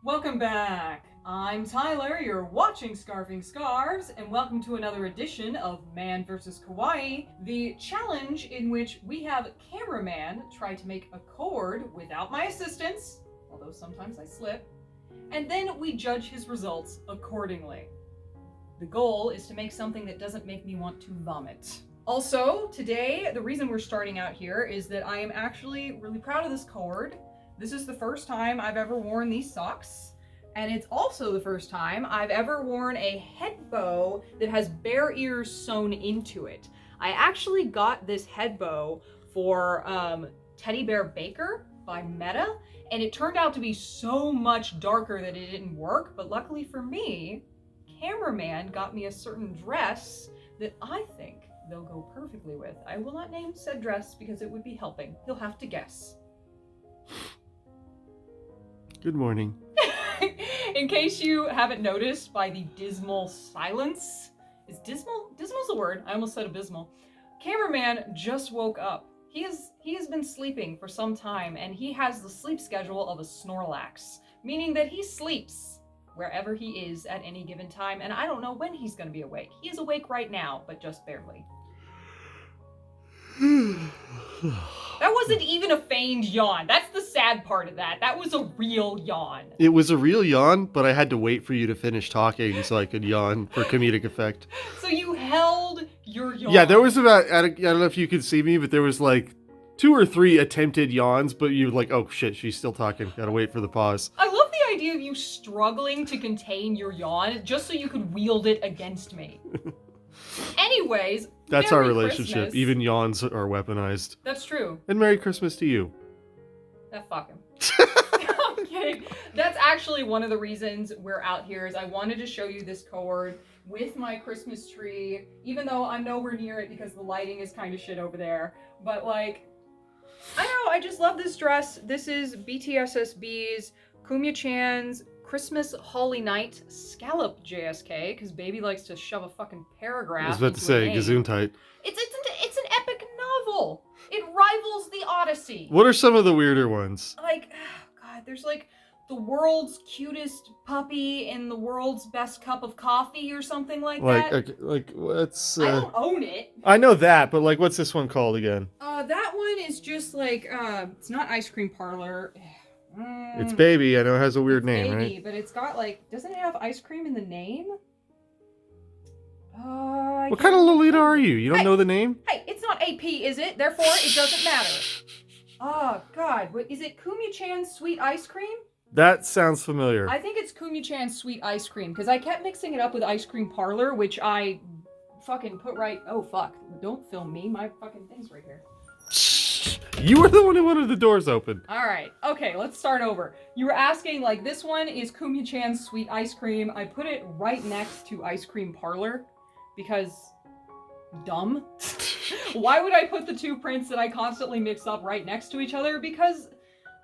Welcome back. I'm Tyler, you're watching Scarfing Scarves, and welcome to another edition of Man vs. Kawaii, the challenge in which we have cameraman try to make a cord without my assistance, although sometimes I slip, and then we judge his results accordingly. The goal is to make something that doesn't make me want to vomit. Also, today, the reason we're starting out here is that I am actually really proud of this cord. This is the first time I've ever worn these socks, and it's also the first time I've ever worn a head bow that has bear ears sewn into it. I actually got this head bow for Teddy Bear Baker by Meta, and it turned out to be so much darker that it didn't work, but luckily for me, cameraman got me a certain dress that I think they'll go perfectly with. I will not name said dress because it would be helping. He'll have to guess. Good morning. In case you haven't noticed by the dismal silence, is dismal? Dismal's a word. I almost said abysmal. Cameraman just woke up. He has been sleeping for some time, and he has the sleep schedule of a Snorlax, meaning that he sleeps wherever he is at any given time, and I don't know when he's going to be awake. He is awake right now, but just barely. That wasn't even a feigned yawn. That's the sad part of that. That was a real yawn. It was a real yawn, but I had to wait for you to finish talking so I could yawn for comedic effect. So you held your yawn. Yeah, there was about, I don't know if you could see me, but there was like 2 or 3 attempted yawns, but you were like, oh shit, she's still talking. Gotta wait for the pause. I love the idea of you struggling to contain your yawn just so you could wield it against me. Anyways, that's our Merry relationship. Christmas. Even yawns are weaponized. That's true. And Merry Christmas to you. Fuck him. I'm kidding. That's actually one of the reasons we're out here is I wanted to show you this cord with my Christmas tree, even though I'm nowhere near it because the lighting is kind of shit over there. But like, I don't know, I just love this dress. This is BTSSB's Kumya-chan's Christmas Holly Night Scallop JSK, because baby likes to shove a fucking paragraph. I was about to say, Gesundheit. It's an epic novel. It rivals the Odyssey. What are some of the weirder ones? Like, oh God, there's like the world's cutest puppy in the world's best cup of coffee or something like that. Okay, like what's? I don't own it. I know that, but like, what's this one called again? That one is just like it's not Ice Cream Parlor. It's Baby. I know it has a weird name, Baby, right? but it's got like, doesn't it have ice cream in the name? What kind of Lolita are you? You don't know the name? Hey, it's not AP, is it? Therefore, it doesn't matter. Oh God, what is it? Kumya-chan's Sweet Ice Cream? That sounds familiar. I think it's Kumya-chan's Sweet Ice Cream because I kept mixing it up with Ice Cream Parlor, which I fucking put right. Oh fuck! Don't film me. My fucking thing's right here. You were the one who wanted the doors open. Alright, okay, let's start over. You were asking, like, this one is Kumya-chan's Sweet Ice Cream. I put it right next to Ice Cream Parlor because dumb. Why would I put the 2 prints that I constantly mix up right next to each other? Because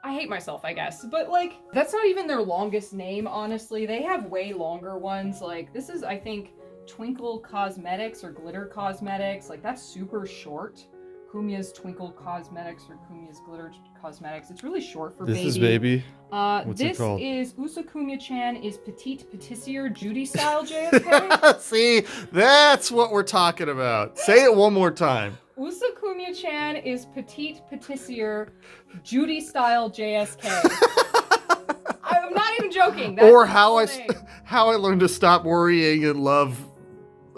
I hate myself, I guess. But, like, that's not even their longest name, honestly. They have way longer ones. Like, this is, I think, Twinkle Cosmetics or Glitter Cosmetics. Like, that's super short. Kumya's Twinkle Cosmetics or Kumya's Glitter Cosmetics. It's really short for Baby. This is Baby. What's it called? This is Usa Kumya-chan is Petite Patissier Judy Style JSK. See, that's what we're talking about. Say it one more time. Usa Kumya-chan is Petite Patissier Judy Style JSK. I'm not even joking. That's Or the how whole I name. how I learned to stop worrying and love,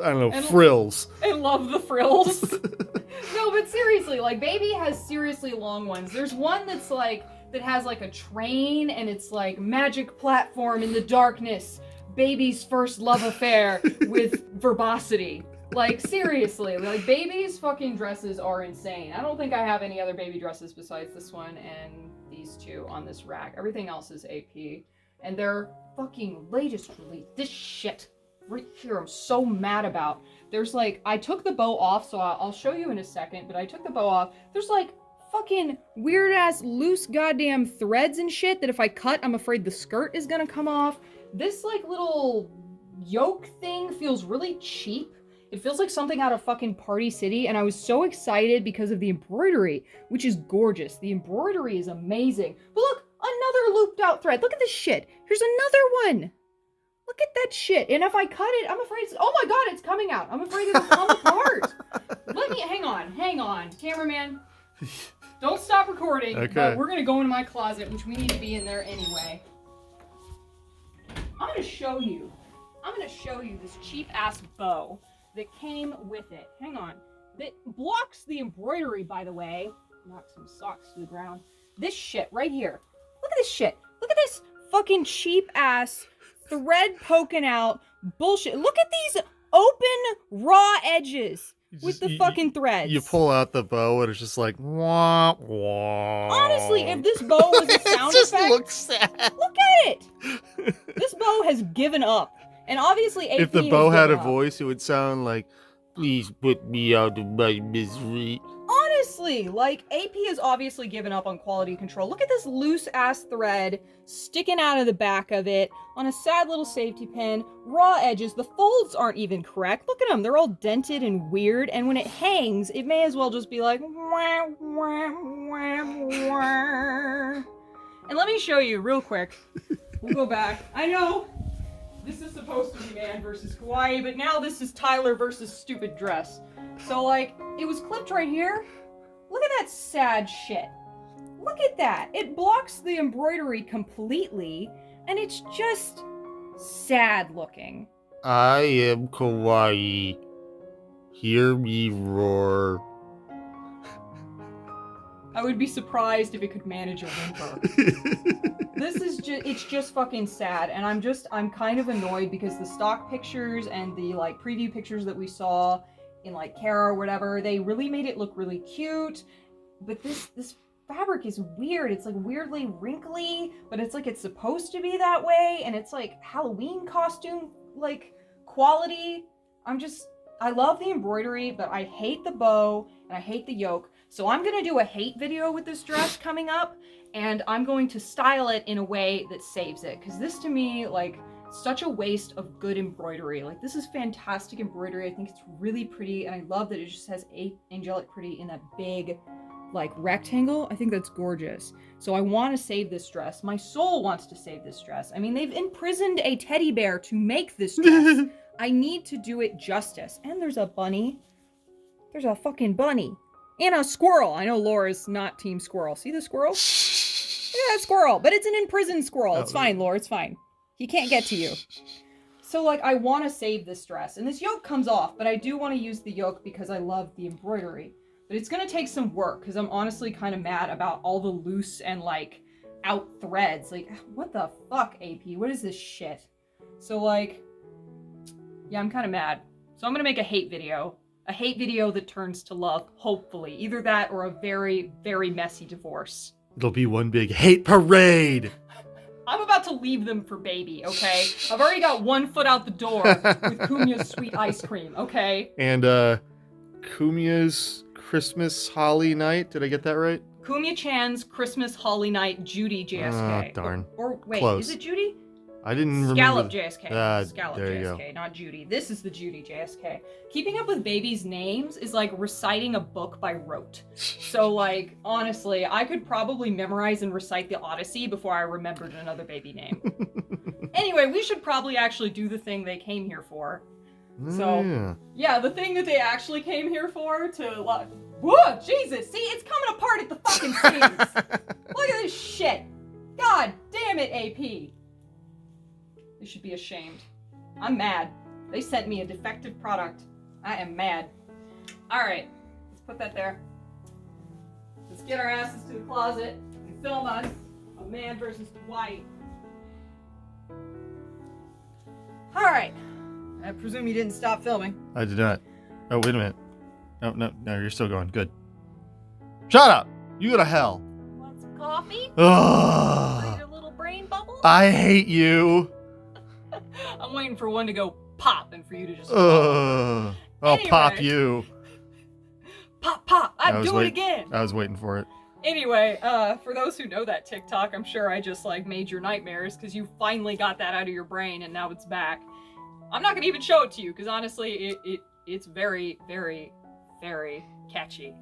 I don't know, frills. And love the frills. No, but seriously, like, Baby has seriously long ones. There's one that's like, that has like a train and it's like magic platform in the darkness. Baby's first love affair with verbosity. Like, seriously, like, Baby's fucking dresses are insane. I don't think I have any other Baby dresses besides this one and these 2 on this rack. Everything else is AP. And their fucking latest release, this shit right here, I'm so mad about. There's like, I took the bow off, so I'll show you in a second, but I took the bow off. There's like fucking weird ass loose goddamn threads and shit that if I cut, I'm afraid the skirt is gonna come off. This like little yoke thing feels really cheap. It feels like something out of fucking Party City, and I was so excited because of the embroidery, which is gorgeous. The embroidery is amazing. But look, another another looped out thread. Look at this shit. Here's another one. Look at that shit. And if I cut it, I'm afraid oh my god, it's coming out. I'm afraid it'll come apart. Hang on, cameraman. Don't stop recording. Okay. But we're gonna go into my closet, which we need to be in there anyway. I'm gonna show you this cheap ass bow that came with it. Hang on. That blocks the embroidery, by the way. Knock some socks to the ground. This shit right here. Look at this shit. Look at this fucking cheap ass thread poking out bullshit. Look at these open raw edges with the fucking threads. You pull out the bow and it's just like wah wah. Honestly, if this bow was a sound it just effect, looks sad. look at it. This bow has given up, and obviously AP If the bow has had a given up. voice, it would sound like, "Please put me out of my misery." Honestly, like, AP has obviously given up on quality control. Look at this loose-ass thread sticking out of the back of it on a sad little safety pin. Raw edges. The folds aren't even correct. Look at them. They're all dented and weird, and when it hangs, it may as well just be like... wah, wah, wah, wah. And let me show you real quick. We'll go back. I know this is supposed to be man versus kawaii, but now this is Tyler versus stupid dress. So, like, it was clipped right here. Look at that sad shit. Look at that. It blocks the embroidery completely, and it's just sad looking. I am kawaii. Hear me roar. I would be surprised if it could manage a whimper. This is it's just fucking sad, and I'm kind of annoyed because the stock pictures and the, like, preview pictures that we saw in, like, Kara or whatever, they really made it look really cute, but this fabric is weird. It's, like, weirdly wrinkly, but it's like it's supposed to be that way, and it's like Halloween costume, like, quality. I love the embroidery, but I hate the bow, and I hate the yoke. So I'm gonna do a hate video with this dress coming up, and I'm going to style it in a way that saves it. Because this, to me, like, such a waste of good embroidery. Like, this is fantastic embroidery. I think it's really pretty, and I love that it just has angelic pretty in that big, like, rectangle. I think that's gorgeous. So I want to save this dress. My soul wants to save this dress. I mean, they've imprisoned a teddy bear to make this dress. I need to do it justice. And there's a bunny. There's a fucking bunny. And a squirrel. I know Laura's not team squirrel. See the squirrel? Look at that squirrel. But it's an imprisoned squirrel. It's fine, Laura. It's fine. He can't get to you. So, like, I want to save this dress. And this yoke comes off, but I do want to use the yoke because I love the embroidery. But it's going to take some work because I'm honestly kind of mad about all the loose and, like, out threads. Like, what the fuck, AP? What is this shit? So, like, yeah, I'm kind of mad. So I'm going to make a hate video. A hate video that turns to love, hopefully. Either that or a very, very messy divorce. It'll be one big hate parade. I'm about to leave them for baby, okay? I've already got one foot out the door with Kumia's sweet ice cream, okay? And Kumia's Christmas Holly Night. Did I get that right? Kumia Chan's Christmas Holly Night, Judy JSK. Oh, darn. Or wait, Close. is it Judy? I didn't Scallop remember. JSK. Scallop there you JSK, not Judy. This is the Judy JSK. Keeping up with babies' names is like reciting a book by rote. So, like, honestly, I could probably memorize and recite the Odyssey before I remembered another baby name. Anyway, we should probably actually do the thing they came here for. So, yeah, the thing that they actually came here for to, like, whoa, Jesus, see, it's coming apart at the fucking seams. Look at this shit. God damn it, AP. They should be ashamed. I'm mad. They sent me a defective product. I am mad. Alright, let's put that there. Let's get our asses to the closet and film us a man versus Hawaii. Alright. I presume you didn't stop filming. I did not. Oh, wait a minute. No, you're still going. Good. Shut up! You go to hell. Want some coffee? Ugh. Need a little brain bubble? I hate you. I'm waiting for one to go pop and for you to just I'll Anyway. pop you. Pop, pop! I'd do it again! I was waiting for it. Anyway, for those who know that TikTok, I'm sure I just, like, made your nightmares because you finally got that out of your brain and now it's back. I'm not gonna even show it to you because honestly, it's very, very, very catchy.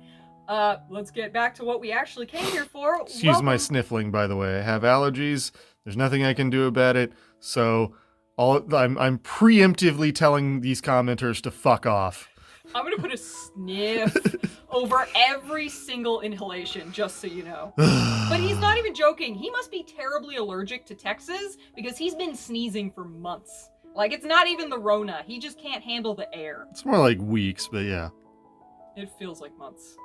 Let's get back to what we actually came here for. Excuse my sniffling, by the way. I have allergies. There's nothing I can do about it. So I'm preemptively telling these commenters to fuck off. I'm gonna put a sniff over every single inhalation, just so you know. But he's not even joking. He must be terribly allergic to Texas because he's been sneezing for months. Like, it's not even the Rona. He just can't handle the air. It's more like weeks, but yeah. It feels like months.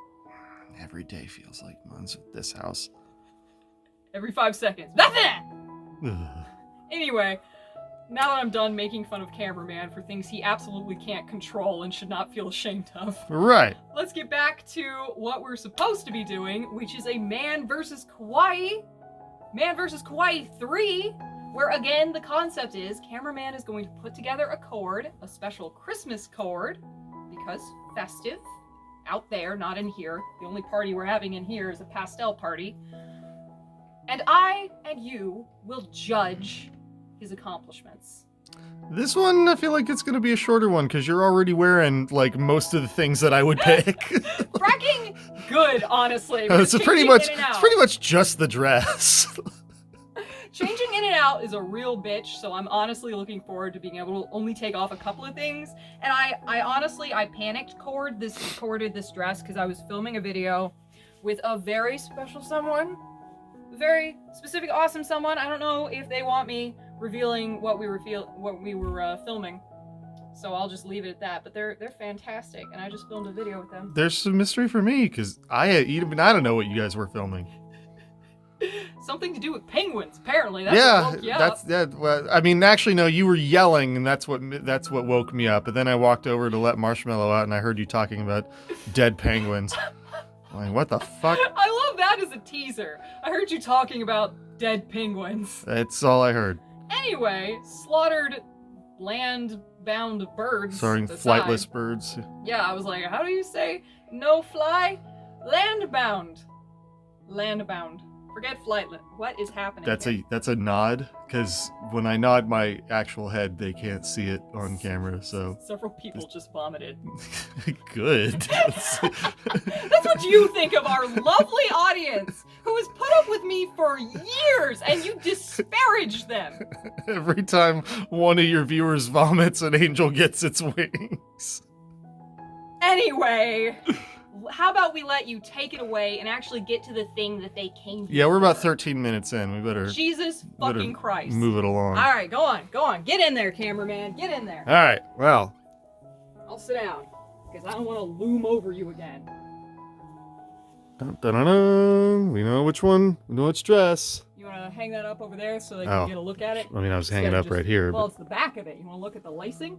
Every day feels like months at this house. Every 5 seconds. That's it! Anyway, now that I'm done making fun of Cameraman for things he absolutely can't control and should not feel ashamed of. Right. Let's get back to what we're supposed to be doing, which is a Man vs. KAWAII. Man vs. KAWAII 3, where again the concept is Cameraman is going to put together a cord, a special Christmas cord, because festive. Out there, not in here. The only party we're having in here is a pastel party. And I and you will judge his accomplishments. This one, I feel like it's going to be a shorter one because you're already wearing, like, most of the things that I would pick. Fracking good, honestly. It's pretty much just the dress. Changing in and out is a real bitch, so I'm honestly looking forward to being able to only take off a couple of things. And I honestly panicked corded this dress because I was filming a video with a very special someone. Very specific, awesome someone. I don't know if they want me revealing what we were filming. So I'll just leave it at that. But they're fantastic, and I just filmed a video with them. There's some mystery for me, because I don't know what you guys were filming. Something to do with penguins, apparently. Well, I mean, actually, no. You were yelling, and that's what woke me up. But then I walked over to let Marshmallow out, and I heard you talking about dead penguins. I'm like, what the fuck? I love that as a teaser. I heard you talking about dead penguins. That's all I heard. Anyway, slaughtered land-bound birds. Sorry, flightless birds. Yeah, I was like, how do you say no fly? Land-bound. Land-bound. Forget flightless. What is happening? That's a nod, because when I nod my actual head, they can't see it on camera. So several people just vomited. Good. That's what you think of our lovely audience, who has put up with me for years, and you disparage them. Every time one of your viewers vomits, an angel gets its wings. Anyway. How about we let you take it away and actually get to the thing that they came to? Yeah, we're about 13 minutes in. We better... Jesus fucking Christ. Move it along. All right, go on. Get in there, cameraman. Get in there. All right, well. I'll sit down, because I don't want to loom over you again. Dun-dun-dun-dun. We know which one. We know which dress. You want to hang that up over there so they can get a look at it? I mean, I was hanging up right here. Well, it's the back of it. You want to look at the lacing?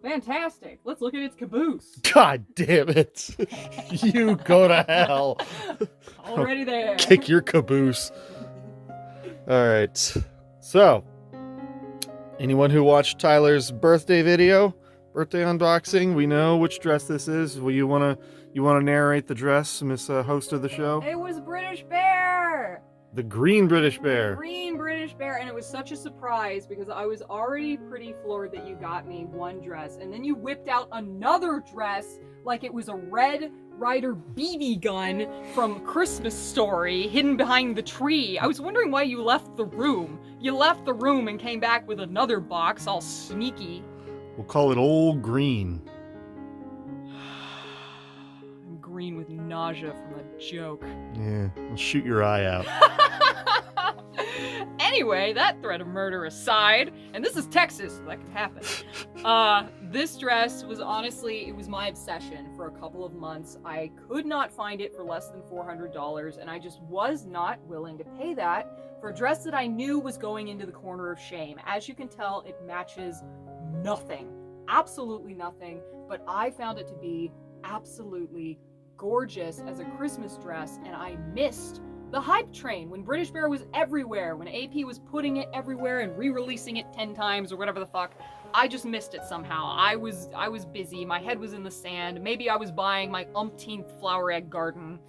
Fantastic. Let's look at its caboose. God damn it. You go to hell. Already there. Kick your caboose. All right. So, anyone who watched Tyler's birthday unboxing, we know which dress this is. Well, you want to narrate the dress, Miss Host of the show? It was British Bear. The green British Bear. Green British Bear, and it was such a surprise because I was already pretty floored that you got me one dress, and then you whipped out another dress like it was a Red Ryder BB gun from Christmas Story hidden behind the tree. I was wondering why you left the room. You left the room and came back with another box, all sneaky. We'll call it Old Green. I'm green with nausea from a joke. Yeah, I'll shoot your eye out. Anyway, that threat of murder aside, and this is Texas, so that could happen. This dress was honestly, it was my obsession for a couple of months. I could not find it for less than $400, and I just was not willing to pay that for a dress that I knew was going into the corner of shame. As you can tell, it matches nothing. Absolutely nothing, but I found it to be absolutely gorgeous as a Christmas dress, and I missed the hype train when British Bear was everywhere, when AP was putting it everywhere and re-releasing it 10 times or whatever the fuck. I just missed it somehow. I was busy, my head was in the sand, maybe I was buying my umpteenth flower egg garden.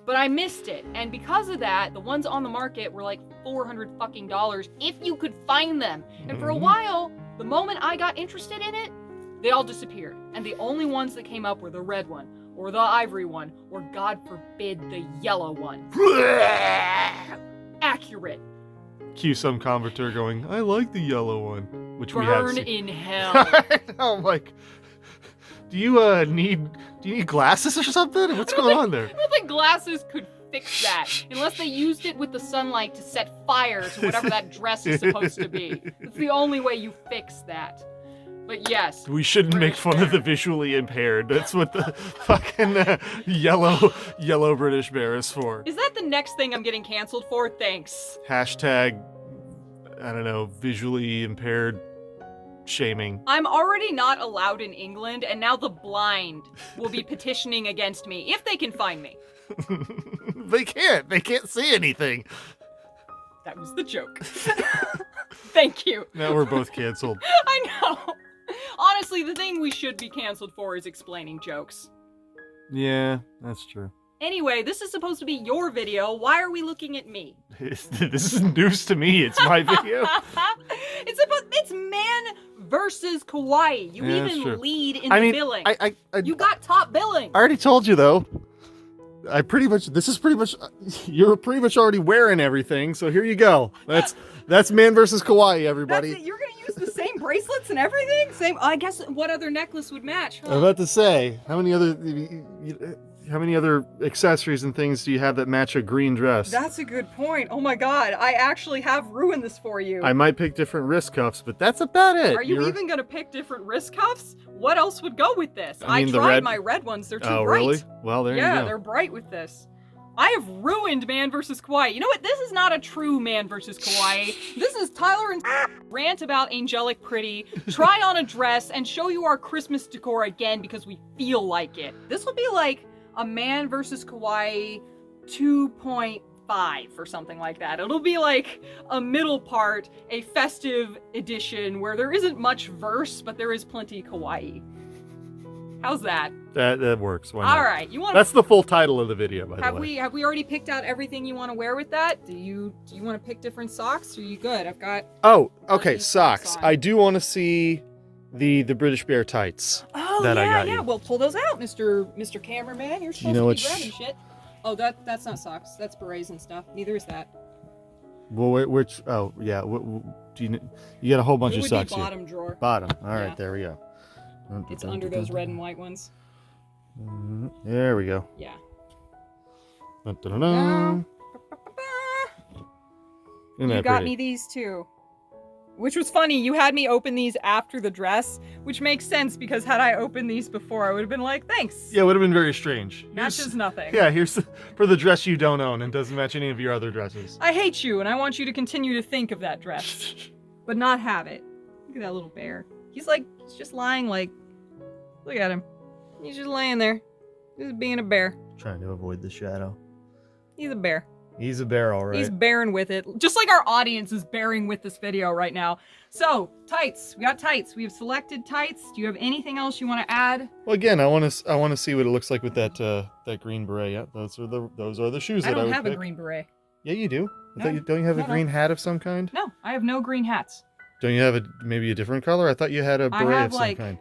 But I missed it, and because of that, the ones on the market were like $400 fucking if you could find them. And for a while, the moment I got interested in it, they all disappeared. And the only ones that came up were the red one, or the ivory one, or God forbid, the yellow one. Accurate. Cue some converter going, I like the yellow one, which we have Burn seen. in hell. I'm like, do you need glasses or something? What's going on there? I don't think glasses could fix that, unless they used it with the sunlight to set fire to whatever that dress is supposed to be. It's the only way you fix that. But yes. We shouldn't make fun of the visually impaired. That's what the fucking yellow British bear is for. Is that the next thing I'm getting canceled for? Thanks. Hashtag, I don't know, visually impaired shaming. I'm already not allowed in England, and now the blind will be petitioning against me, if they can find me. They can't see anything. That was the joke. Thank you. Now we're both canceled. I know. Honestly, the thing we should be canceled for is explaining jokes. Yeah, that's true. Anyway, this is supposed to be your video. Why are we looking at me? This is news to me. It's my video. It's man versus kawaii. You Yeah, that's true. even lead in the billing. You got top billing. I already told you though. You're pretty much already wearing everything, so here you go. That's man versus kawaii, everybody. That's it. You're gonna use the same bracelets and everything? Same. I guess what other necklace would match? Huh? I'm about to say, how many other accessories and things do you have that match a green dress? That's a good point. Oh my god, I actually have ruined this for you. I might pick different wrist cuffs, but that's about it. Are you even gonna pick different wrist cuffs? What else would go with this? I mean, tried my red ones. They're too bright. Oh, really? Well, there you go. Yeah, they're bright with this. I have ruined man versus kawaii. You know what? This is not a true man versus kawaii. This is Tyler and rant about angelic pretty, try on a dress, and show you our Christmas decor again because we feel like it. This will be like a man versus kawaii 2.5 or something like that. It'll be like a middle part, a festive edition where there isn't much verse, but there is plenty kawaii. How's that? That works. Why not? All right, you want? That's the full title of the video, by the way. Have we already picked out everything you want to wear with that? Do you want to pick different socks? Or are you good? I've got. Oh, okay, socks socks. on. I do want to see the British Bear tights. Oh that yeah, I got yeah. you. Well, pull those out, Mr. Cameraman. You're supposed to be grabbing shit. Oh, that's not socks. That's berets and stuff. Neither is that. Well, which? Oh, yeah. Do you got a whole bunch It of would socks be here. bottom drawer. Bottom. All right, Yeah. there we go. It's under those red and white ones. There we go. Yeah. Dun-dun-dun-dun. Isn't You that got pretty? me these too. Which was funny, you had me open these after the dress, which makes sense because had I opened these before, I would have been like, thanks. Yeah, it would have been very strange. Matches nothing. Yeah, here's for the dress you don't own and doesn't match any of your other dresses. I hate you, and I want you to continue to think of that dress, but not have it. Look at that little bear. He's just lying look at him. He's just laying there. He's being a bear. Trying to avoid the shadow. He's a bear. He's a bear, all right. He's bearing with it. Just like our audience is bearing with this video right now. So, tights. We got tights. We have selected tights. Do you have anything else you want to add? Well, again, I want to see what it looks like with that green beret. Yeah, those are the shoes that I would don't have pick. a green beret. Yeah, you do. No. Don't you have a No, green hat of some kind? No, I have no green hats. Don't you have maybe a different color? I thought you had a I beret have of some kind.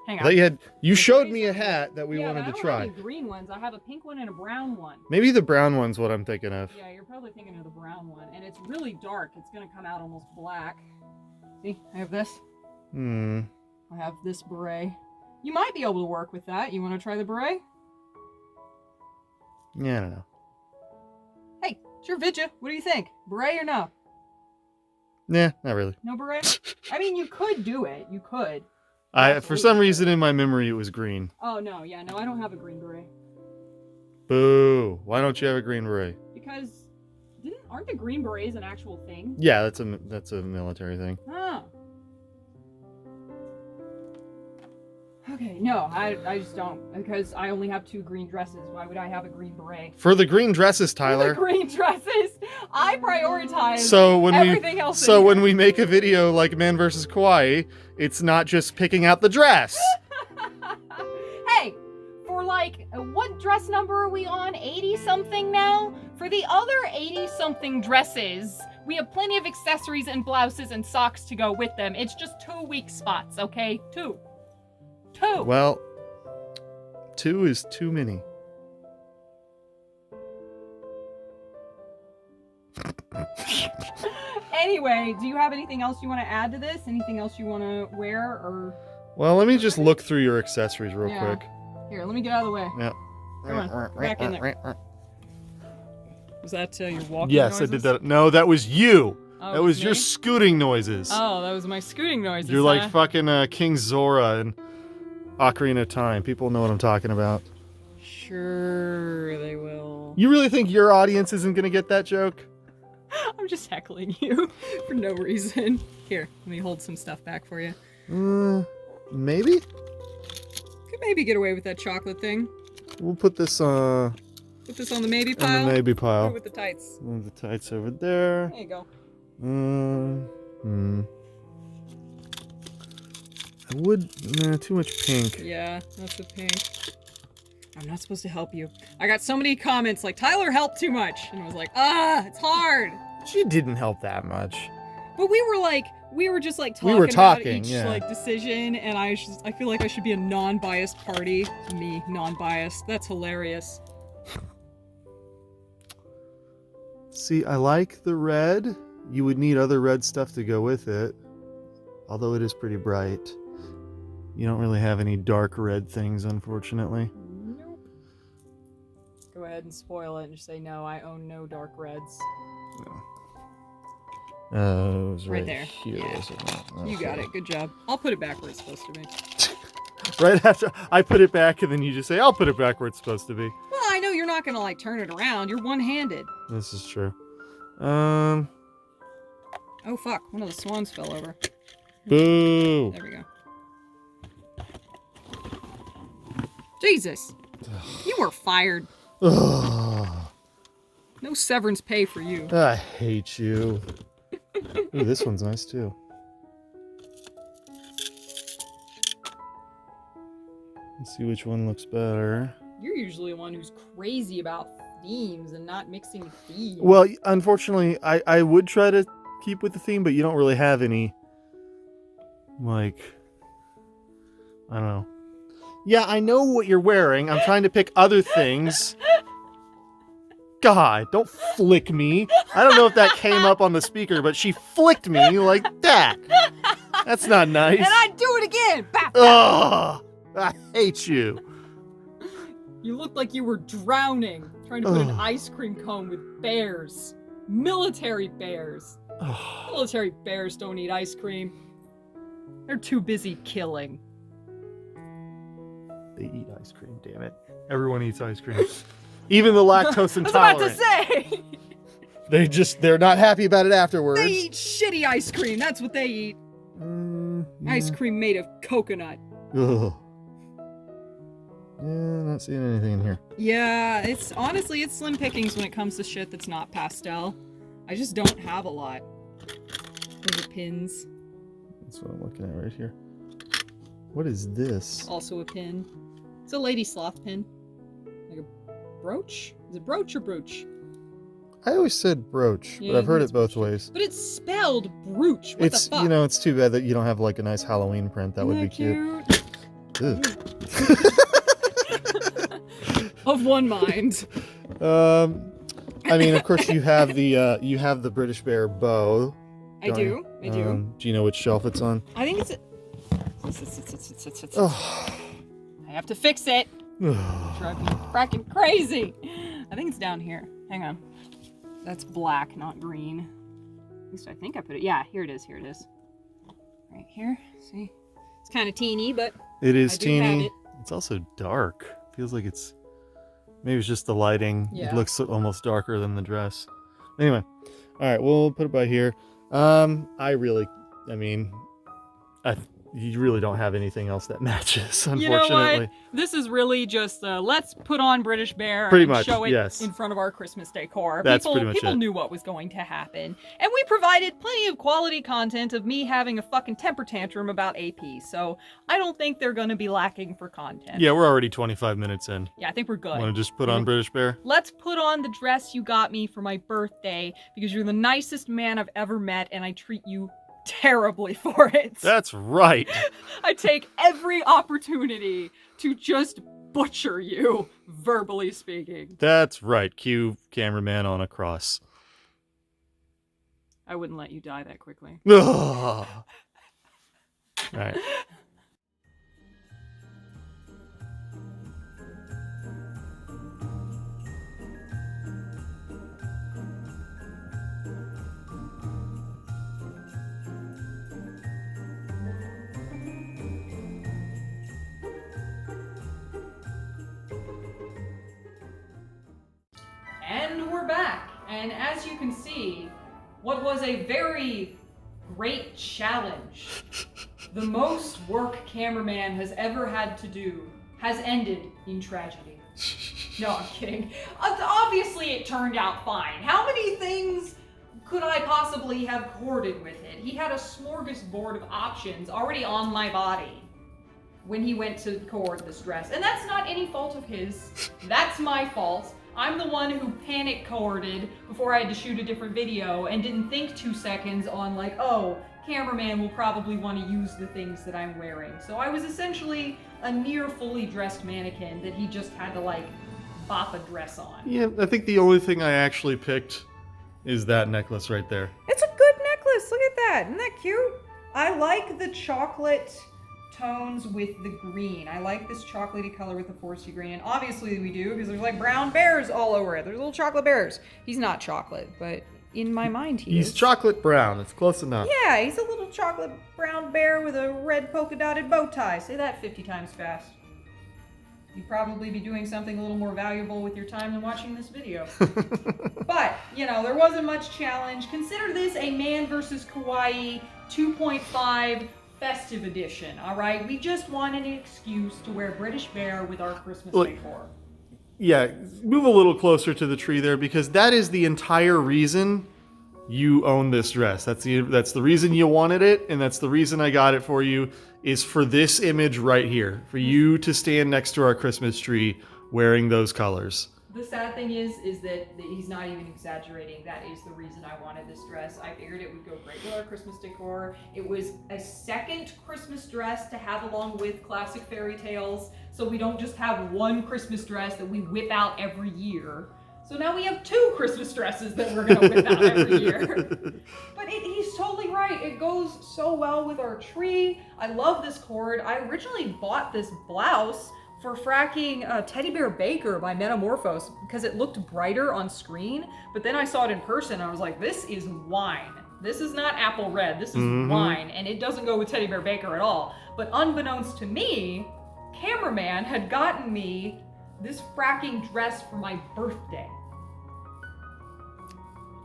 Hang I on. thought you The showed berets me a are- hat that we Yeah, wanted but to I try. don't have any green ones. I have a pink one and a brown one. Maybe the brown one's what I'm thinking of. Yeah, you're probably thinking of the brown one. And it's really dark. It's going to come out almost black. See, I have this. Hmm. I have this beret. You might be able to work with that. You want to try the beret? Yeah, I don't know. Hey, sure, Vidya. What do you think? Beret or no? Nah, not really. No beret? I mean, you could do it. You could. For some reason in my memory it was green. Oh, no. Yeah, no, I don't have a green beret. Boo! Why don't you have a green beret? Because aren't the green berets an actual thing? Yeah, that's a military thing. Oh. Okay, no, I just don't, because I only have 2 green dresses. Why would I have a green beret? For the green dresses, Tyler. For the green dresses, I prioritize So everything else. when we make a video like Man vs. Kawaii, it's not just picking out the dress. Hey, for what dress number are we on? 80-something now? For the other 80-something dresses, we have plenty of accessories and blouses and socks to go with them. It's just 2 weak spots, okay? 2. Well, 2 is too many. Anyway, do you have anything else you want to add to this? Anything else you want to wear or? Well, let me just look through your accessories real Yeah. quick. Here, let me get out of the way. Yeah. Come on, back in there. Was that your walking Yes, noises? I did that. No, that was you. Oh, that it was your me? scooting noises. Oh, that was my scooting noises. You're like huh? fucking King Zora in Ocarina of Time. People know what I'm talking about. Sure, they will. You really think your audience isn't gonna get that joke? I'm just heckling you for no reason. Here, let me hold some stuff back for you. Maybe? Could maybe get away with that chocolate thing. We'll put this Put this on the maybe pile. on the maybe pile. With the tights. Move the tights over there. There you go. I would... Nah, too much pink. Yeah, that's the pink. I'm not supposed to help you. I got so many comments like, Tyler helped too much. And I was like, it's hard. She didn't help that much. But we were just like talking, We were talking, about each yeah. like decision, and I feel like I should be a non-biased party. Me, non-biased. That's hilarious. See, I like the red. You would need other red stuff to go with it. Although it is pretty bright. You don't really have any dark red things, unfortunately. Nope. Go ahead and spoil it and just say, no, I own no dark reds. It was Right right there. here. Yeah. Wasn't it? You got it. Good job. I'll put it back where it's supposed to be. Right after I put it back, and then you just say, I'll put it back where it's supposed to be. Well, I know you're not gonna like turn it around. You're one-handed. This is true. Oh fuck! One of the swans fell over. Boo! There we go. Jesus! You were fired. Ugh. No severance pay for you. I hate you. Ooh, this one's nice too. Let's see which one looks better. You're usually the one who's crazy about themes and not mixing themes. Well, unfortunately, I would try to keep with the theme, but you don't really have any, like, I don't know. Yeah, I know what you're wearing. I'm trying to pick other things. God, don't flick me. I don't know if that came up on the speaker, but she flicked me like that. That's not nice. And I'd do it again! Bap, bap. Ugh, I hate you. You looked like you were drowning, trying to put an ice cream cone with bears. Military bears. Military bears don't eat ice cream. They're too busy killing. They eat ice cream, damn it. Everyone eats ice cream. Even the lactose intolerant. I was about to say! They're not happy about it afterwards. They eat shitty ice cream, that's what they eat. Ice cream made of coconut. Ugh. Yeah, not seeing anything in here. Yeah, it's slim pickings when it comes to shit that's not pastel. I just don't have a lot. Those are pins. That's what I'm looking at right here. What is this? Also a pin. It's a lady sloth pin. Like a brooch? Is it brooch or brooch? I always said brooch, Yeah, but I've heard I it think both it's ways. But it's spelled brooch. What It's, the fuck? you know, it's too bad that you don't have like a nice Halloween print. That would be cute. Ugh. Of one mind. I mean, of course, you have the British Bear bow. I do. Do you know which shelf it's on? I think it's. Oh. I have to fix it. Drive me fracking crazy. I think it's down here. Hang on. That's black, not green. At least I think I put it. Yeah, here it is. Here it is. Right here. See? It's kind of teeny, but It is I do have teeny. it. It's also dark. Feels like it's maybe it's just the lighting. Yeah. It looks almost darker than the dress. Anyway, all right, we'll put it by here. You really don't have anything else that matches, unfortunately. you know what? This is really just let's put on British Bear Pretty and much, show it yes. in front of our Christmas decor. That's pretty much people it. knew what was going to happen. And we provided plenty of quality content of me having a fucking temper tantrum about AP. So I don't think they're going to be lacking for content. Yeah, we're already 25 minutes in. Yeah, I think we're good. Want to just put on British Bear? Let's put on the dress you got me for my birthday because you're the nicest man I've ever met and I treat you terribly for it. That's right. I take every opportunity to just butcher you, verbally speaking. That's right. Cue cameraman on a cross. I wouldn't let you die that quickly. Ugh. All right. And we're back. And as you can see, what was a very great challenge, the most work cameraman has ever had to do, has ended in tragedy. No, I'm kidding. Obviously it turned out fine. How many things could I possibly have corded with it? He had a smorgasbord of options already on my body when he went to cord this dress. And that's not any fault of his. That's my fault. I'm the one who panic corded before I had to shoot a different video and didn't think 2 seconds on like, oh, cameraman will probably want to use the things that I'm wearing. So I was essentially a near fully dressed mannequin that he just had to like bop a dress on. Yeah, I think the only thing I actually picked is that necklace right there. It's a good necklace. Look at that. Isn't that cute? I like the chocolate tones with the green. I like this chocolatey color with the Forsty green. And obviously we do because there's like brown bears all over it. There's little chocolate bears. He's not chocolate, but in my mind He's chocolate brown. It's close enough. Yeah, he's a little chocolate brown bear with a red polka dotted bow tie. Say that 50 times fast. You'd probably be doing something a little more valuable with your time than watching this video. But, you know, there wasn't much challenge. Consider this a Man vs. KAWAII 2.5 festive edition, all right? We just wanted an excuse to wear British Bear with our Christmas decor. Yeah, move a little closer to the tree there because that is the entire reason you own this dress. That's the reason you wanted it, and that's the reason I got it for you, is for this image right here, for you to stand next to our Christmas tree wearing those colors. The sad thing is that he's not even exaggerating. That is the reason I wanted this dress. I figured it would go great with our Christmas decor. It was a second Christmas dress to have along with classic fairy tales, so we don't just have one Christmas dress that we whip out every year. So now we have 2 Christmas dresses that we're gonna whip out every year. But he's totally right. It goes so well with our tree. I love this cord. I originally bought this blouse for fracking Teddy Bear Baker by Metamorphose because it looked brighter on screen, but then I saw it in person and I was like, this is wine. This is not apple red, this is wine, and it doesn't go with Teddy Bear Baker at all. But unbeknownst to me, cameraman had gotten me this fracking dress for my birthday.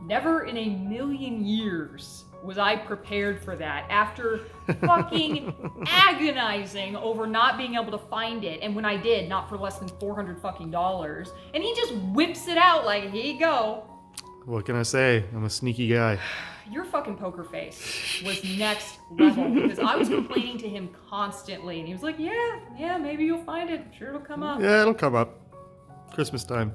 Never in a million years was I prepared for that after fucking agonizing over not being able to find it. And when I did, not for less than $400 fucking dollars. And he just whips it out like, here you go. What can I say? I'm a sneaky guy. Your fucking poker face was next level because I was complaining to him constantly. And he was like, yeah, maybe you'll find it. I'm sure it'll come up. Yeah, it'll come up. Christmas time.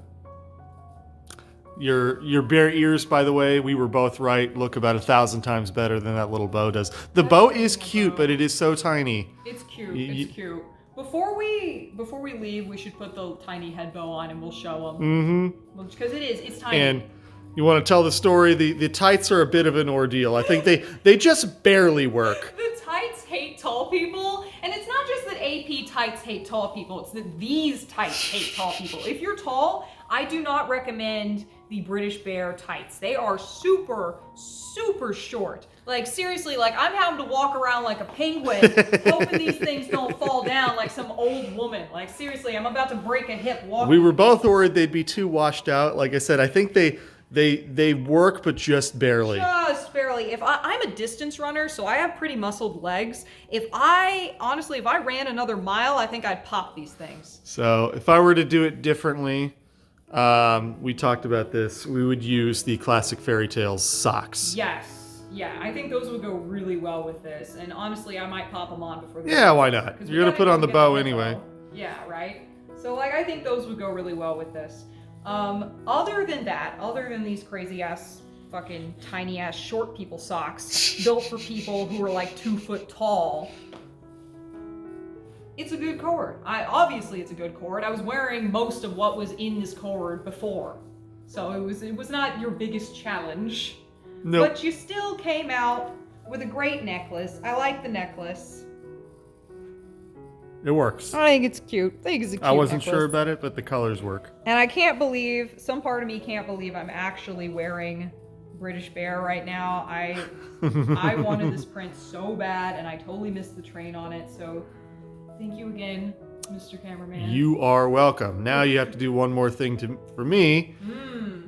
Your bear ears, by the way, we were both right, look about 1,000 times better than that little bow does. The bow is cute, but it is so tiny. It's cute. It's cute. Before we leave, we should put the tiny head bow on and we'll show them. Because it's tiny. And you want to tell the story? The tights are a bit of an ordeal. I think they just barely work. The tights hate tall people, and it's not just that AP tights hate tall people. It's that these tights hate tall people. If you're tall, I do not recommend the British Bear tights. They are super, super short. Like seriously, like I'm having to walk around like a penguin, hoping these things don't fall down like some old woman. Like seriously, I'm about to break a hip walking. We were both worried they'd be too washed out. Like I said, I think they work, but just barely. Just barely. I'm a distance runner, so I have pretty muscled legs. If I ran another mile, I think I'd pop these things. So if I were to do it differently, we talked about this, we would use the classic fairy tales socks. Yes. Yeah, I think those would go really well with this. And honestly, I might pop them on before the Yeah, why not? You're going to put on the bow anyway. Yeah, right? So like, I think those would go really well with this. Other than these crazy ass fucking tiny ass short people socks built for people who are like 2 foot tall, it's a good cord. Obviously it's a good cord. I was wearing most of what was in this cord before. So it was not your biggest challenge. Nope. But you still came out with a great necklace. I like the necklace. It works. I think it's cute. I think it's a cute I wasn't necklace. sure about it, but the colors work. And I can't believe, some part of me can't believe I'm actually wearing British Bear right now. I wanted this print so bad, and I totally missed the train on it. So thank you again, Mr. Cameraman. You are welcome. Now you have to do one more thing for me.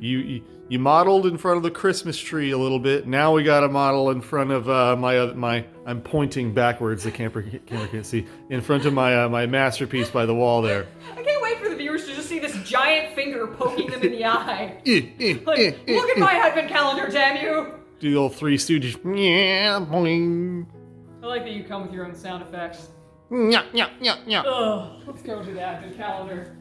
You modeled in front of the Christmas tree a little bit. Now we got a model in front of my. I'm pointing backwards. The camera can't see. In front of my masterpiece by the wall there. I can't wait for the viewers to just see this giant finger poking them in the eye. Like, look at my advent calendar, damn you! Do the old Three Stooges. Yeah, boing. I like that you come with your own sound effects. Yeah, yeah, yeah, yeah. Ugh, let's go to the advent calendar.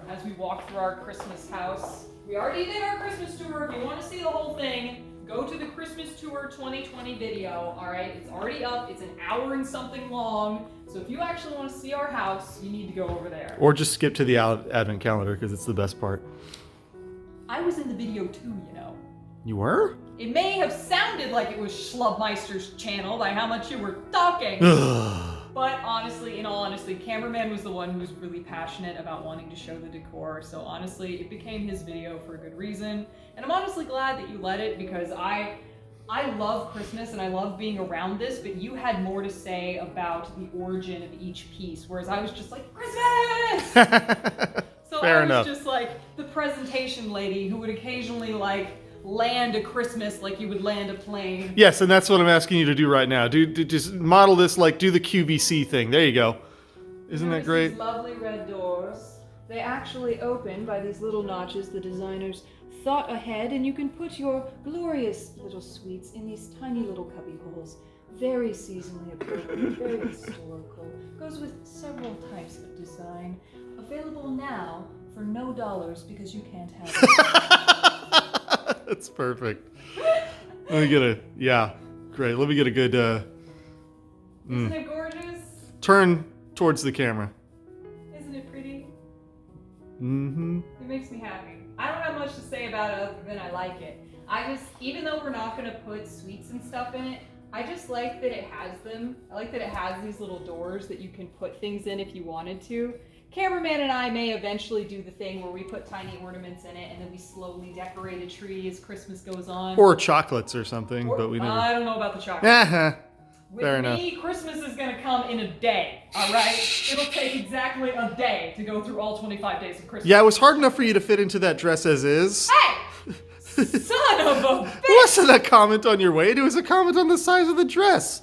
As we walk through our Christmas house. We already did our Christmas tour. If you want to see the whole thing, go to the Christmas Tour 2020 video, all right? It's already up. It's an hour and something long. So if you actually want to see our house, you need to go over there. Or just skip to the advent calendar because it's the best part. I was in the video too, you know. You were? It may have sounded like it was Schlubmeister's channel by how much you were talking. But honestly, in all honesty, Cameraman was the one who was really passionate about wanting to show the decor. So honestly, it became his video for a good reason. And I'm honestly glad that you let it because I love Christmas and I love being around this, but you had more to say about the origin of each piece, whereas I was just like, Christmas! So Fair I was enough. just like the presentation lady who would occasionally like land a Christmas like you would land a plane. Yes, and that's what I'm asking you to do right now. Just model this like do the QVC thing. There you go. Isn't that great? These lovely red doors. They actually open by these little notches the designers thought ahead, and you can put your glorious little sweets in these tiny little cubby holes. Very seasonally appropriate, very historical. Goes with several types of design. Available now for no dollars because you can't have it. That's perfect. Let me get a great. Let me get a good Isn't it gorgeous? turn towards the camera. Isn't it pretty? Mm-hmm. It makes me happy. I don't have much to say about it other than I like it. Even though we're not gonna put sweets and stuff in it, I just like that it has them. I like that it has these little doors that you can put things in if you wanted to. Cameraman and I may eventually do the thing where we put tiny ornaments in it and then we slowly decorate a tree as Christmas goes on. Or chocolates or something, but we never. I don't know about the chocolate. Uh-huh. With Fair me, enough. Christmas is gonna come in a day, all right? It'll take exactly a day to go through all 25 days of Christmas. Yeah, it was hard enough for you to fit into that dress as is. Hey! Son of a bitch! It wasn't a comment on your weight, it was a comment on the size of the dress.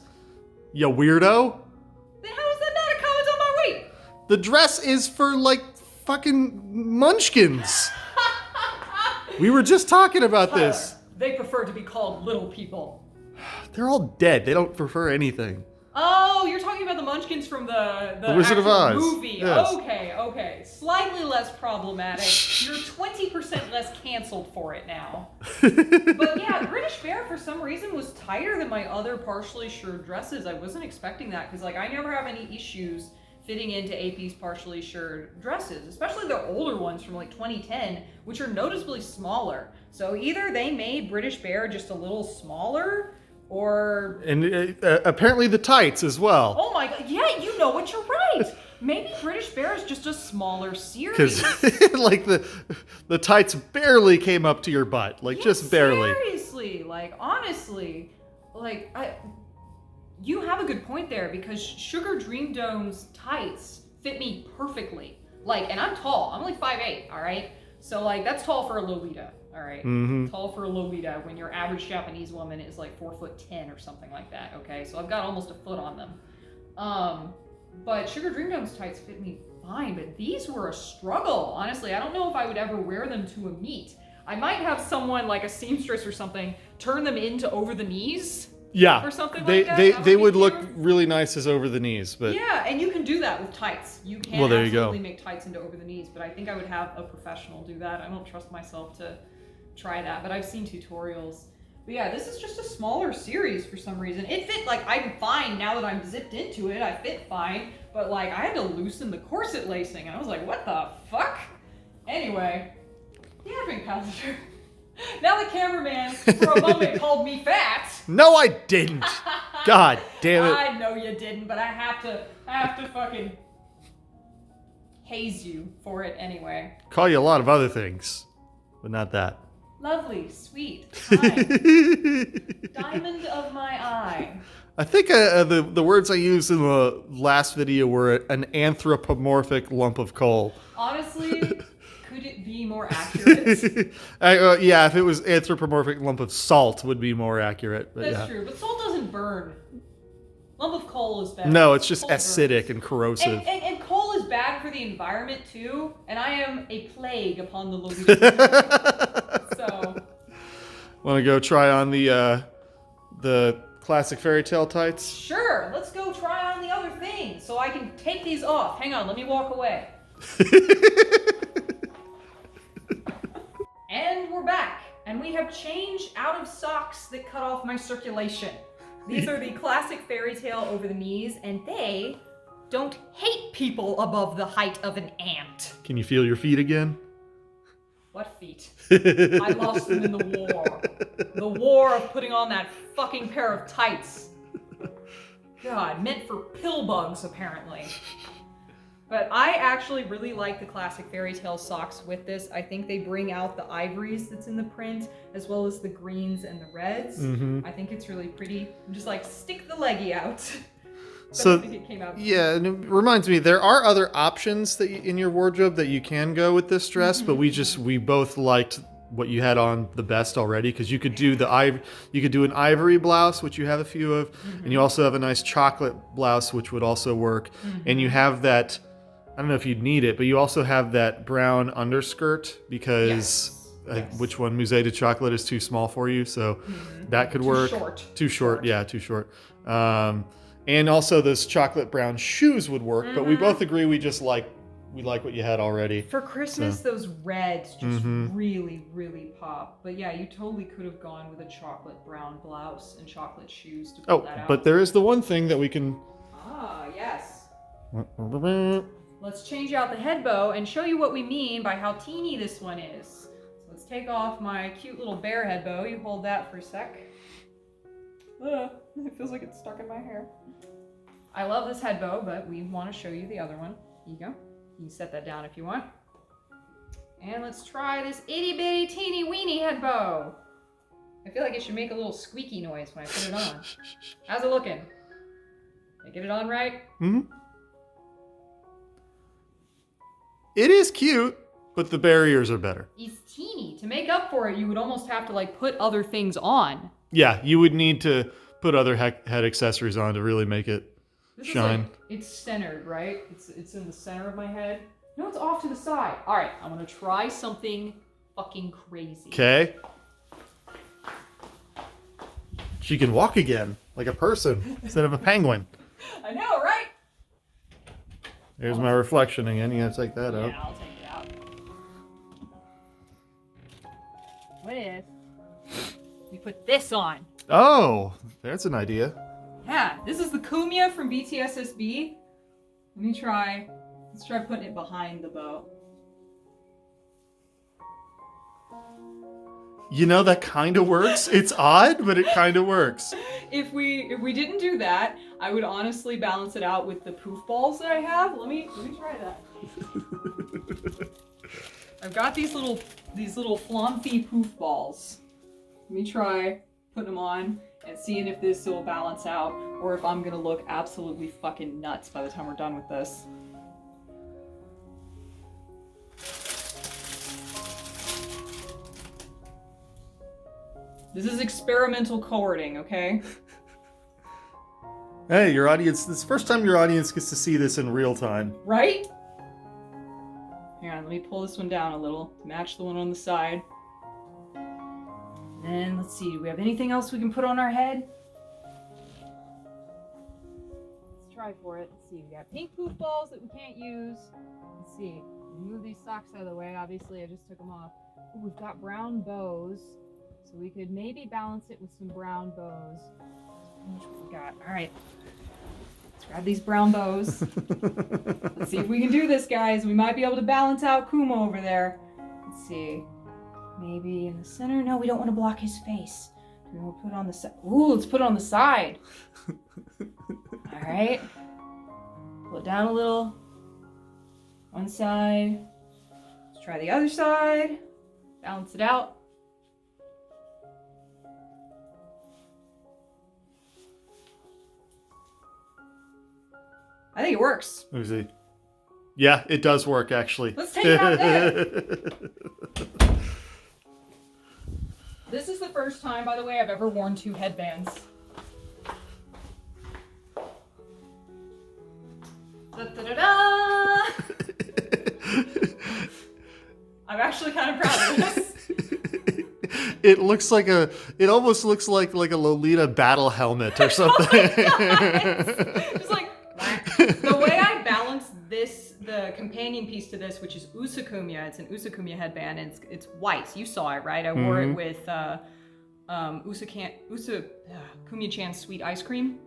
You weirdo. Then how is that not a comment on my weight? The dress is for, like, fucking munchkins. We were just talking about this. They prefer to be called little people. They're all dead. They don't prefer anything. Oh, you're talking about the Munchkins from the Wizard of actual Oz. movie. Yes. Okay. Slightly less problematic. You're 20% less canceled for it now. But yeah, British Bear for some reason was tighter than my other partially shirred dresses. I wasn't expecting that because like I never have any issues fitting into AP's partially shirred dresses, especially the older ones from like 2010, which are noticeably smaller. So either they made British Bear just a little smaller, or... And apparently the tights as well. Oh my god, yeah, you know what, you're right. Maybe British Bear is just a smaller series. Because like the tights barely came up to your butt, like Yeah, just barely. Seriously, like honestly, like you have a good point there because Sugar Dream Dome's tights fit me perfectly. Like, and I'm tall. I'm like 5'8", all right? So like that's tall for a Lolita, all right? Mm-hmm. Tall for a Lolita when your average Japanese woman is like 4'10" or something like that, okay? So I've got almost a foot on them. But Sugar Dream Dome's tights fit me fine, but these were a struggle. Honestly, I don't know if I would ever wear them to a meet. I might have someone like a seamstress or something turn them into over the knees. Yeah, Or something they like that. they That would be look cute. really nice as over the knees, but Yeah, and you can do that with tights. You can Well, there you go. absolutely make tights into over the knees, but I think I would have a professional do that. I don't trust myself to try that, but I've seen tutorials. But yeah, this is just a smaller series for some reason. It fit, like, I'm fine now that I'm zipped into it. I fit fine. But, like, I had to loosen the corset lacing. And I was like, what the fuck? Anyway, the advent calendar. Now the cameraman, for a moment, called me fat. No, I didn't. God damn it. I know you didn't, but I have to fucking haze you for it anyway. Call you a lot of other things, but not that. Lovely, sweet, kind. Diamond of my eye. I think the words I used in the last video were an anthropomorphic lump of coal. Honestly, could it be more accurate? Yeah, if it was anthropomorphic lump of salt would be more accurate. But That's true, but salt doesn't burn. Lump of coal is better. No, it's just Coal acidic burns. and corrosive. And coal is bad for the environment too, and I am a plague upon the Logan. So. Want to go try on the classic fairy tale tights? Sure, let's go try on the other things so I can take these off. Hang on, let me walk away. And we're back, and we have changed out of socks that cut off my circulation. These are the classic fairy tale over the knees, and they don't hate people above the height of an ant. Can you feel your feet again? What feet? I lost them in the war. The war of putting on that fucking pair of tights. God, meant for pill bugs, apparently. But I actually really like the classic fairy tale socks with this. I think they bring out the ivories that's in the print, as well as the greens and the reds. Mm-hmm. I think it's really pretty. I'm just like, stick the leggy out. So, I think it came out yeah, and it reminds me, there are other options that in your wardrobe that you can go with this dress, but we both liked what you had on the best already, because you could do an ivory blouse, which you have a few of, and you also have a nice chocolate blouse, which would also work, and you have that. I don't know if you'd need it, but you also have that brown underskirt because Yes. which one, Musée de Chocolate, is too small for you, so that could work. Too short. Yeah, too short. And also those chocolate brown shoes would work, but we both agree we like what you had already. For Christmas, those reds just really, really pop. But yeah, you totally could have gone with a chocolate brown blouse and chocolate shoes to pull that out. But there is the one thing that we can... Ah, yes. Let's change out the head bow and show you what we mean by how teeny this one is. So let's take off my cute little bear head bow. You hold that for a sec. It feels like it's stuck in my hair. I love this head bow, but we want to show you the other one. Here you go. You can set that down if you want. And let's try this itty bitty teeny weeny head bow. I feel like it should make a little squeaky noise when I put it on. How's it looking? Did I get it on right? Mm-hmm. It is cute, but the barriers are better. It's teeny. To make up for it, you would almost have to like put other things on. Yeah, you would need to put other head accessories on to really make it shine. It's centered, right? It's in the center of my head. No, it's off to the side. All right, I'm gonna try something fucking crazy. Okay. She can walk again, like a person, instead of a penguin. I know, right? There's my reflection again. You gotta take that out. Yeah, I'll take it out. What if we put this on? Oh, that's an idea. Yeah, this is the Kumia from BTSSB. Let me try. Let's try putting it behind the bow. You know, that kind of works. It's odd, but it kind of works. If we didn't do that, I would honestly balance it out with the poof balls that I have. Let me try that. I've got these little flumpy poof balls. Let me try putting them on and seeing if this will balance out, or if I'm gonna look absolutely fucking nuts by the time we're done with this. This is experimental cording, okay? Hey, your audience, this is the first time your audience gets to see this in real time. Right? Hang on, let me pull this one down a little to match the one on the side. And let's see, do we have anything else we can put on our head? Let's try for it. Let's see, we got pink poof balls that we can't use. Let's see, move these socks out of the way. Obviously, I just took them off. Ooh, we've got brown bows. So we could maybe balance it with some brown bows. How much we got? All right. Let's grab these brown bows. Let's see if we can do this, guys. We might be able to balance out Kuma over there. Let's see. Maybe in the center? No, we don't want to block his face. We'll put it on the side. Ooh, let's put it on the side. All right. Pull it down a little. One side. Let's try the other side. Balance it out. I think it works. Let me see. Yeah, it does work, actually. Let's take it out there. This is the first time, by the way, I've ever worn 2 headbands. Da-da-da-da! I'm actually kind of proud of this. It almost looks like a Lolita battle helmet or something. Just like, the way I balance this, the companion piece to this, which is Usakumiya, it's an Usakumiya headband, and it's white. You saw it, right? I wore it with Kumiya-chan's sweet ice cream.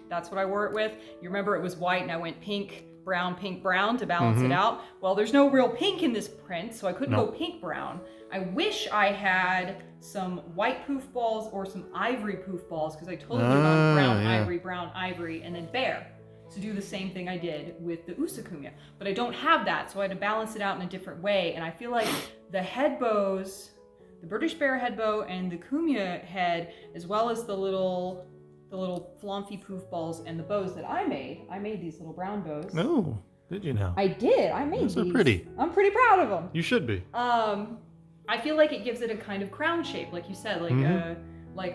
That's what I wore it with. You remember it was white, and I went pink, brown to balance it out. Well, there's no real pink in this print, so I couldn't go pink-brown. I wish I had some white poof balls or some ivory poof balls, because I totally would have gone brown, ivory, and then bear to do the same thing I did with the Usakumiya. But I don't have that, so I had to balance it out in a different way. And I feel like the head bows, the British Bear head bow and the Kumiya head, as well as the little flumpy poof balls and the bows that I made these little brown bows. No, did you now? I did. I made these. Those are pretty. I'm pretty proud of them. You should be. I feel like it gives it a kind of crown shape, like you said, like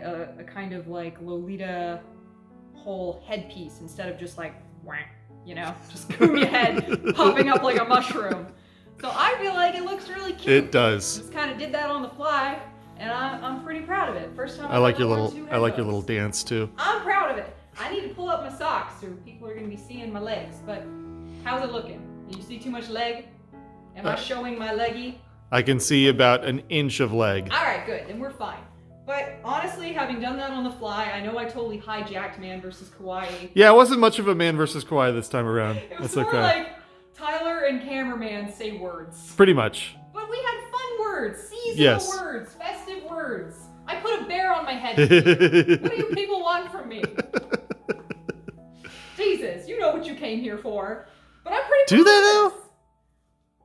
a kind of like Lolita whole headpiece instead of just like, just Kumiya head popping up like a mushroom. So I feel like it looks really cute. It does. Just kind of did that on the fly, and I'm pretty proud of it. First time I like your little dance too. I'm proud of it. I need to pull up my socks, or people are gonna be seeing my legs. But how's it looking? Do you see too much leg? Am I showing my leggy? I can see about an inch of leg. All right, good. Then we're fine. But honestly, having done that on the fly, I know I totally hijacked Man vs. KAWAII. Yeah, it wasn't much of a Man vs. KAWAII this time around. It was more like Tyler and cameraman say words. Pretty much. But we had fun words, seasonal words, festive words. I put a bear on my head. What do you people want from me? Jesus, you know what you came here for. But I'm pretty proud. Do they though?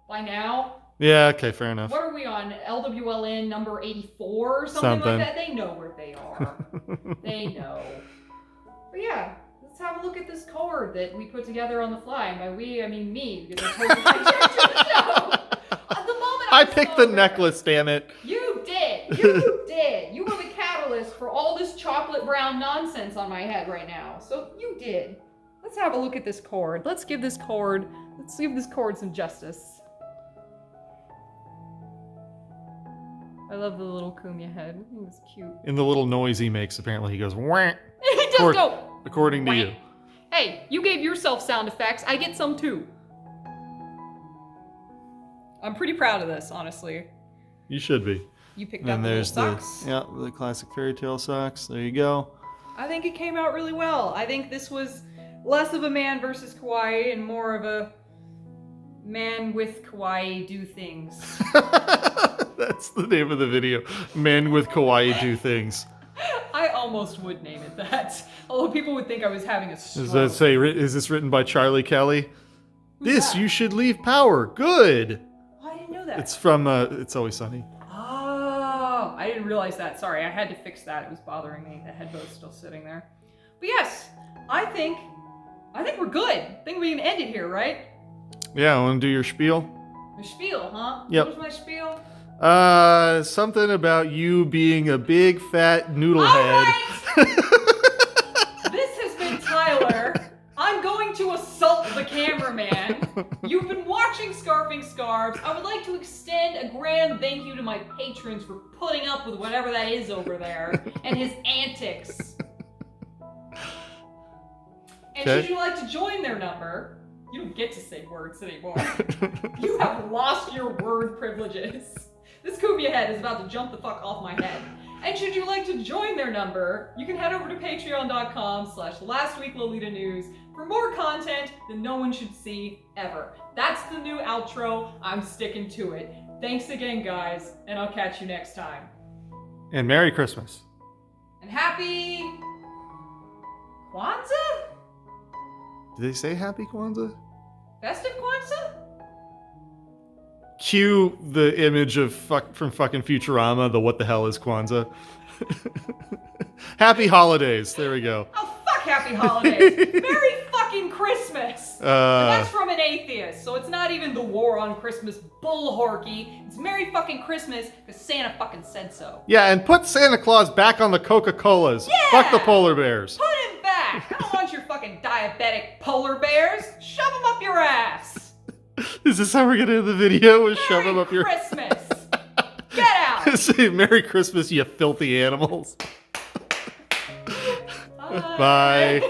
By now. Yeah, okay, fair enough. What are we on? LWLN number 84 or something like that? They know where they are. They know. But yeah, let's have a look at this card that we put together on the fly. And by we, I mean me, because I totally hijacked the show. At the moment I picked the necklace, damn it. You did. You did. You were the catalyst for all this chocolate brown nonsense on my head right now. So you did. Let's have a look at this cord. Let's give this cord some justice. I love the little Kumiya head. I think it's cute. And the little noise he makes, apparently he goes, wah. He does go. According to you. Hey, you gave yourself sound effects. I get some too. I'm pretty proud of this, honestly. You should be. You picked out the little socks. The classic fairy tale socks. There you go. I think it came out really well. I think this was less of a Man vs. KAWAII and more of a Man with KAWAII do things. That's the name of the video. Men with KAWAII do things. I almost would name it that. Although people would think I was having a stroke. Does that say, is this written by Charlie Kelly? You should leave power. Good. Oh, I didn't know that. It's from It's Always Sunny. Oh, I didn't realize that. Sorry, I had to fix that. It was bothering me. The head bow's still sitting there. But yes, I think we're good. I think we can end it here, right? Yeah, want to do your spiel? My spiel, huh? Yep. What was my spiel? Something about you being a big fat noodle head. Right. This has been Tyler. I'm going to assault the cameraman. You've been watching Scarfing Scarves. I would like to extend a grand thank you to my patrons for putting up with whatever that is over there and his antics. And should you like to join their number, you don't get to say words anymore. You have lost your word privileges. This Kumiya head is about to jump the fuck off my head. And should you like to join their number, you can head over to patreon.com/lastweeklolita news for more content that no one should see ever. That's the new outro. I'm sticking to it. Thanks again, guys, and I'll catch you next time. And Merry Christmas. And happy Kwanzaa? Did they say Happy Kwanzaa? Festive Kwanzaa? Cue the image of from fucking Futurama, the what the hell is Kwanzaa? Happy holidays. There we go. Oh, fuck happy holidays. Merry fucking Christmas. And that's from an atheist, so it's not even the war on Christmas bullhorky. It's Merry fucking Christmas because Santa fucking said so. Yeah, and put Santa Claus back on the Coca-Colas. Yeah! Fuck the polar bears. Put him back. I don't want your fucking diabetic polar bears. Shove them up your ass. Is this how we're gonna end the video? With shove them up your Christmas. Get out. Say Merry Christmas, you filthy animals. Bye. Bye.